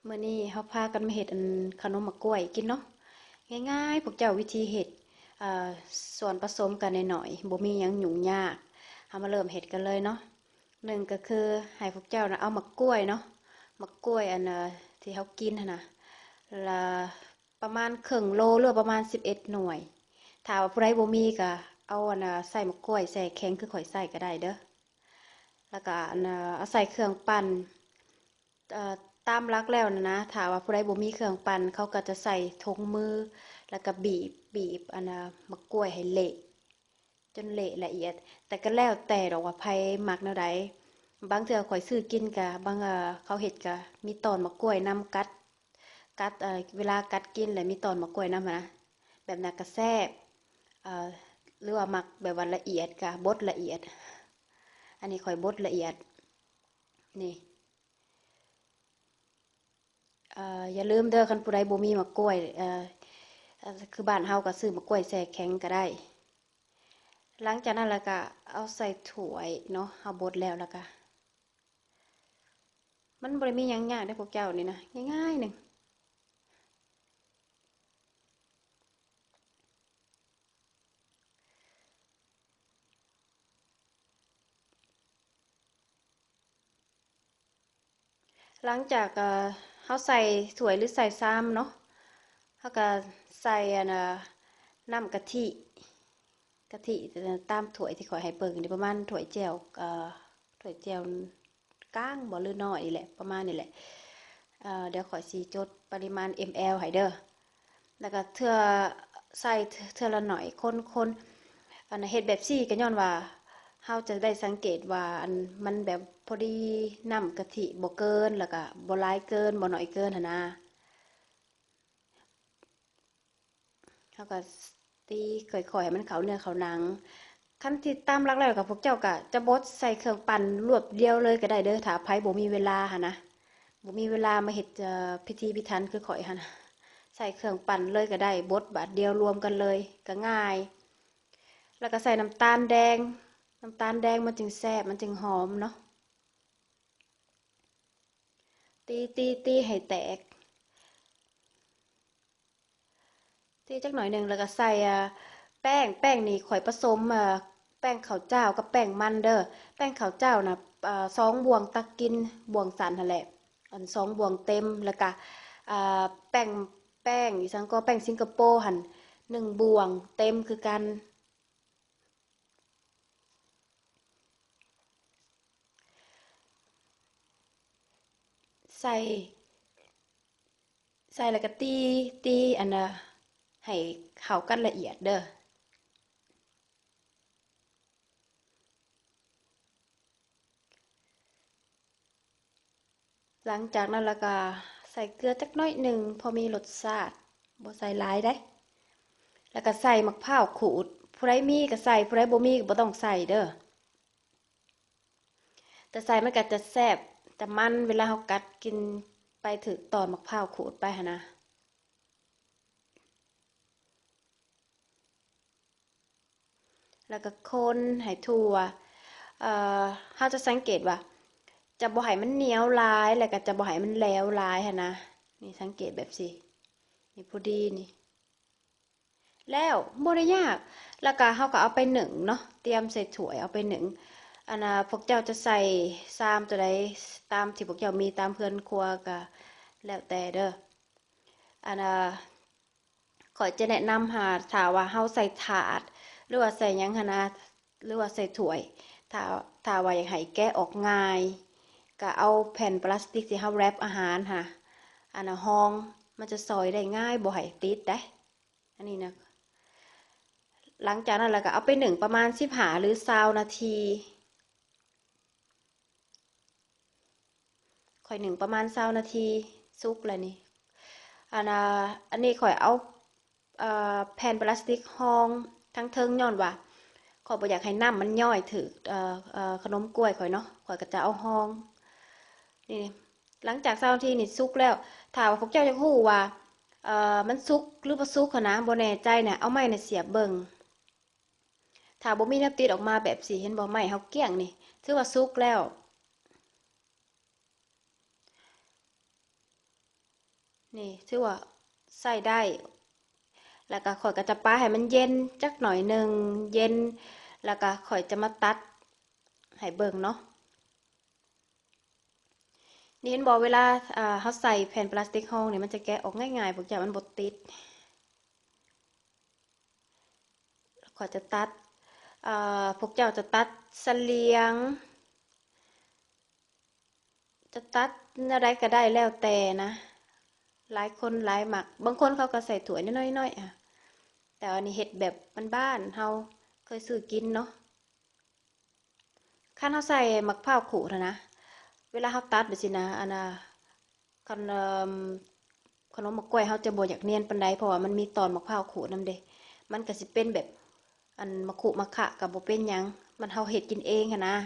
มื้อนี้เฮาพากันมาเฮ็ดขนมหมากกล้วยกินเนาะง่ายๆพวกเจ้าวิธีเฮ็ดอ่าส่วนผสมกันหน่อยๆบ่มีหยังยุ่งยากเฮามาเริ่มเฮ็ดกันเลยเนาะหนึ่งก็คือให้พวกเจ้าน่ะเอาหมากกล้วยเนาะหมากกล้วยที่เฮากินหั่นน่ะละประมาณครึ่งโลหรือประมาณ11หน่วยถ้าว่าผู้ใดบ่มีก็เอาใส่หมากกล้วยใส่แข็งคือข้อยใส่ก็ได้เด้อแล้วก็เอาใส่เครื่องปั่น เอ่อตามหลักแล้วนะถ้าว่าผู้ใดบ่มีเครื่องปั่นเขาก็จะใส่ถุงมือแล้วก็บีบมะกล้วยให้เละจนเละละเอียดแต่ก็แล้วแต่ดอกว่าไผมักแนวใดบางเทื่อข่อยซื้อกินก็บางเขาเฮ็ดก็มีตอนมะกล้วยนำกัดเวลากัดกินแล้วมีตอนมะกล้วยนำนะแบบนั้นก็แซ่บเอ่อหรือว่ามักแบบว่าละเอียดก็บดละเอียดอันนี้ข่อยบดละเอียดนี่ อย่าลืมเด้อคันผู้ใดบ่มีมะกล้วยคือบ้านเฮาก็ซื้อมะกล้วยแช่แข็งก็ได้หลังจากนั้นแล้วก็เอาใส่ถ้วยเนาะเฮาบดแล้วแล้วก็มันบ่ได้มีหยังยากเด้อพวกเจ้านี่นะง่ายๆหนึงหลังจากเฮาใส่ถ้วยหรือใส่ซ้ำเนาะเฮาก็ใส่น้ำกะทิตามถ้วยที่ข้อยให้เบิ่งนี่ประมาณถ้วยแจ่วถ้วยแจ่วกลางบ่หรือน้อยนี่แหละประมาณนี้แหละเดี๋ยวข้อยสิจดปริมาณ ml ให้เด้อ แล้วก็เทื่อใส่เทื่อละหน่อยคนเฮ็ดแบบซี่ก็ย้อนว่าเฮาจะได้สังเกตว่ามันแบบพอดีน้ำกะทิบ่เกินแล้วก็บ่หลายเกินบ่น้อยเกินหั่นนะเฮาก็ตีค่อยๆให้มันเข้าเนื้อเข้าหนังคันที่ตามหลักแล้วก็พวกเจ้าก็จะบดใส่เครื่องปั่นรวดเดียวเลยก็ได้เด้อถ้าไผบ่มีเวลาหั่นนะบ่มีเวลามาเฮ็ดพิธีพิถันคือข้อยหั่นน่ะใส่เครื่องปั่นเลยก็ได้บดบาดเดียวรวมกันเลยก็ง่าย แล้วก็ใส่น้ำตาลแดงน้ำตาลแดงมันจึงแซ่บมันจึงหอมเนาะตีให้แตกตีจักหน่อยหนึ่งแล้วก็ใส่แป้งนี่ข่อยผสมแป้งข้าวเจ้ากับแป้งมันเด้อแป้งข้าวเจ้านะสองบวงตักกินบวงสันนั่นแหละอันสองบวงเต็มแล้วก็อ่าแป้งอีสังก็แป้งสิงคโปร์หั่นหนึ่งบวงเต็มคือกันใส่แล้วก็ตีให้เข้ากันละเอียดเด้อ หลังจากนั้นแล้วก็ใส่เกลือจักหน้อยหนึ่งพอมีรสชาติบ่ใส่หลายได้แล้วก็ใส่มะพร้าวขูดผู้ใดมีก็ใส่ผู้ใดบ่มีก็บ่ต้องใส่เด้อแต่ใส่มันก็จะแซ่บแต่มันเวลาเรากัดกินไปถึกตอนมะพร้าวขูดไปหั่นนะแล้วก็คนให้ทั่วเอ่เราจะสังเกตว่าจะบ่ให้มันเหนียวหลายแล้วก็จะบ่ให้มันแหลวหลายหั่นนะนี่สังเกตแบบสินี่พอดีนี่ แล้วบ่ได้ยากแล้วก็เราก็เอาไปนึ่งเนาะเตรียมใส่ถ้วยเอาไปนึ่งพวกเจ้าจะใส่ซามตัวใดตามที่พวกเจ้ามีตามเพื่อนครัวก็แล้วแต่เด้ออันน่ะข้อยจะแนะนำหาถ้าว่าเฮาใส่ถาดหรือว่าใส่หยังหันนะหรือว่าใส่ถ้วยถ้าว่าอยากให้แกะออกง่ายก็เอาแผ่นพลาสติกที่เฮาแรปอาหารค่ะห่องมันจะซอยได้ง่ายบ่ให้ติดเด้อันนี้นะ หลังจากนั้นเราก็เอาไปหนึ่งประมาณ15หรือ20นาทีค่อยหนึ่งประมาณ20นาทีสุกแล้วนี่อันน่ะอันนี้ข่อยเอาแผ่นพลาสติกห้องทั้งเทิงย้อนว่าข้อยบ่อยากให้น้ำมันย่อยถึกขนมกล้วยข่อยเนาะข่อยก็จะเอาห้องนี่หลังจาก20นาทีนี่สุกแล้วถ้าว่าพวกเจ้าอยากรู้ว่ามันสุกหรือบ่สุกหั้นนะบ่แน่ใจเนี่ยเอาไม้น่ะเสียบเบิ่ง ถ้าบ่มีแนวติดออกมาแบบสิเห็นบ่ไม้เฮาเกลี้ยงนี่ถือว่าสุกแล้ว นี่ถือว่าใส่ได้แล้วก็ข่อยก็จะปาให้มันเย็นจักหน่อยหนึ่งเย็นแล้วก็ข่อยจะมาตัดให้เบิ่งเนาะนี่เห็นบอกเวลาเฮาใส่แผ่นพลาสติกห้องนี่มันจะแกะออกง่ายๆพวกจ้ามันบ่ติดข่อยจะตัดพวกเจ้าจะตัดเสลียงจะตัดอะไรก็ได้แล้วแต่นะหลายคนหลายหมักบางคนเขาก็ใส่ถ้วยน้อยๆแต่อันนี้เฮ็ดแบบบ้านๆเฮาเคยซื้อกินเนาะคันเฮาใส่มะพร้าวขูดนะเวลาเฮาตัดแบบสินะอันน่ะคันขนมมะกล้วยเฮาจะบ่อยากเนียนปานใดเพราะว่ามันมีตอนมะพร้าวขูดนำเด้มันก็สิเป็นแบบอันมะขุมะขะก็บ่เป็นหยังมันเฮาเฮ็ดกินเองหันนะ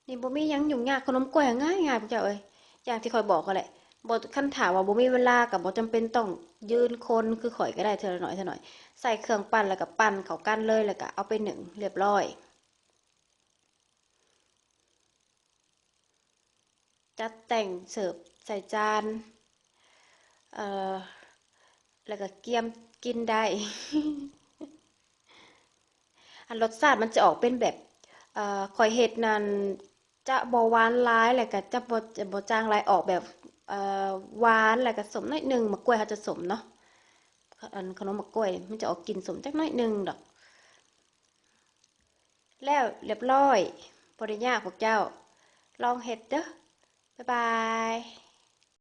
นี่บ่มีหยังยุ่งยากขนมกล้วยง่ายๆพวกเจ้าเอ้ยอย่างที่ข้อยบอกก็แหละบ่คันถามว่าบ่มีเวลาก็บ่จำเป็นต้องยืนคนคือข้อยก็ได้เทื่อละน้อยเทื่อน้อยใส่เครื่องปั้นแล้วก็ปั้นเข้ากันเลยแล้วก็เอาไปนึ่งเรียบร้อยจัดแต่งเสิร์ฟใส่จานเอ่อแล้วก็เกียมกินได้อันรสชาติมันจะออกเป็นแบบข้อยเฮ็ดนั่นจะบ่หวานหลายแล้วก็จะบ่จางหลายออกแบบเอ่อหวานแล้วก็สมน้อยหนึ่งมะกล้วยเขาจะสมเนาะอันขนมมะกล้วยมันจะออกกลิ่นสมจักน้อยหนึ่งดอกแล้วเรียบร้อยบ่ได้ยากพวกเจ้าลองเฮ็ดเด้อบ๊ายบาย